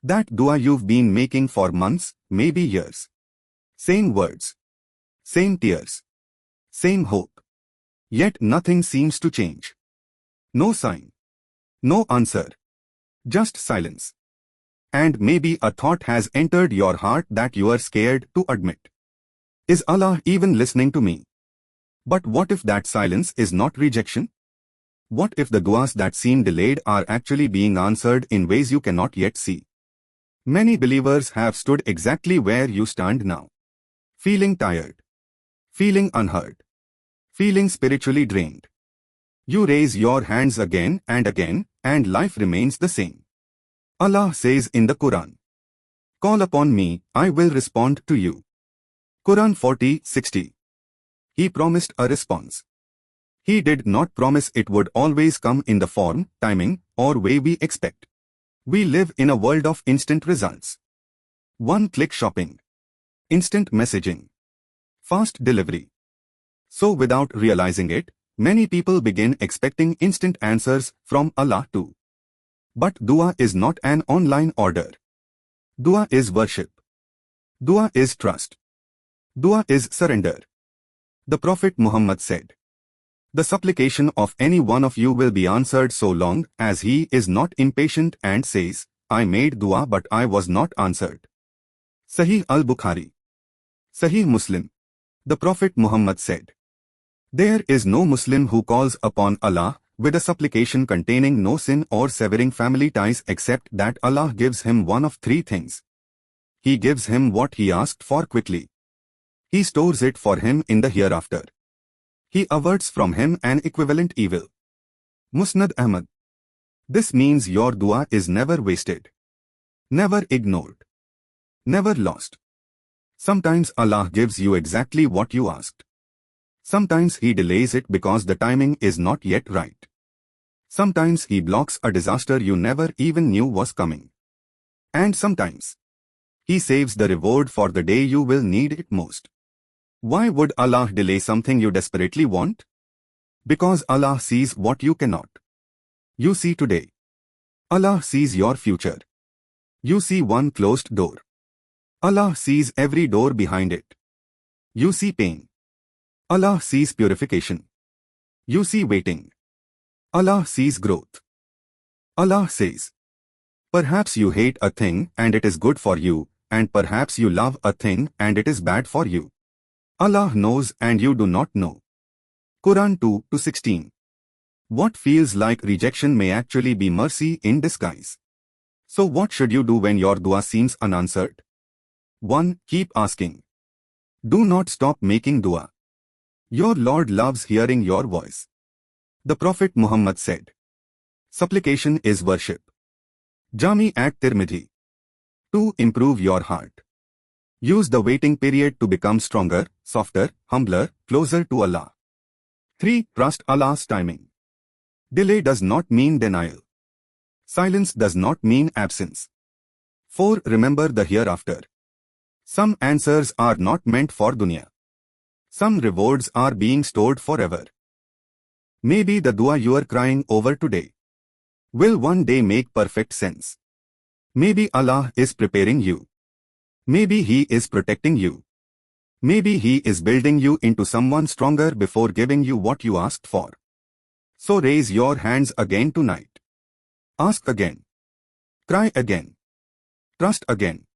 That dua you've been making for months, maybe years. Same words. Same tears. Same hope. Yet nothing seems to change. No sign. No answer. Just silence. And maybe a thought has entered your heart that you are scared to admit. Is Allah even listening to me? But what if that silence is not rejection? What if the duas that seem delayed are actually being answered in ways you cannot yet see? Many believers have stood exactly where you stand now. Feeling tired. Feeling unheard. Feeling spiritually drained. You raise your hands again, and life remains the same. Allah says in the Quran, "Call upon me, I will respond to you." Quran 40:60. He promised a response. He did not promise it would always come in the form, timing, or way we expect. We live in a world of instant results. One-click shopping. Instant messaging. Fast delivery. So without realizing it, many people begin expecting instant answers from Allah too. But dua is not an online order. Dua is worship. Dua is trust. Dua is surrender. The Prophet Muhammad said, "The supplication of any one of you will be answered so long as he is not impatient and says, 'I made dua but I was not answered.'" Sahih al-Bukhari. Sahih Muslim. The Prophet Muhammad said, "There is no Muslim who calls upon Allah with a supplication containing no sin or severing family ties except that Allah gives him one of three things. He gives him what he asked for quickly. He stores it for him in the hereafter. He averts from him an equivalent evil." Musnad Ahmad. This means your dua is never wasted. Never ignored. Never lost. Sometimes Allah gives you exactly what you asked. Sometimes He delays it because the timing is not yet right. Sometimes He blocks a disaster you never even knew was coming. And sometimes He saves the reward for the day you will need it most. Why would Allah delay something you desperately want? Because Allah sees what you cannot. You see today. Allah sees your future. You see one closed door. Allah sees every door behind it. You see pain. Allah sees purification. You see waiting. Allah sees growth. Allah says, "Perhaps you hate a thing and it is good for you, and perhaps you love a thing and it is bad for you. Allah knows and you do not know." Quran 2:16. What feels like rejection may actually be mercy in disguise. So what should you do when your dua seems unanswered? 1. Keep asking. Do not stop making dua. Your Lord loves hearing your voice. The Prophet Muhammad said, "Supplication is worship." Jami at Tirmidhi. 2. Improve your heart. Use the waiting period to become stronger, softer, humbler, closer to Allah. 3. Trust Allah's timing. Delay does not mean denial. Silence does not mean absence. 4. Remember the hereafter. Some answers are not meant for dunya. Some rewards are being stored forever. Maybe the dua you are crying over today will one day make perfect sense. Maybe Allah is preparing you. Maybe He is protecting you. Maybe He is building you into someone stronger before giving you what you asked for. So raise your hands again tonight. Ask again. Cry again. Trust again.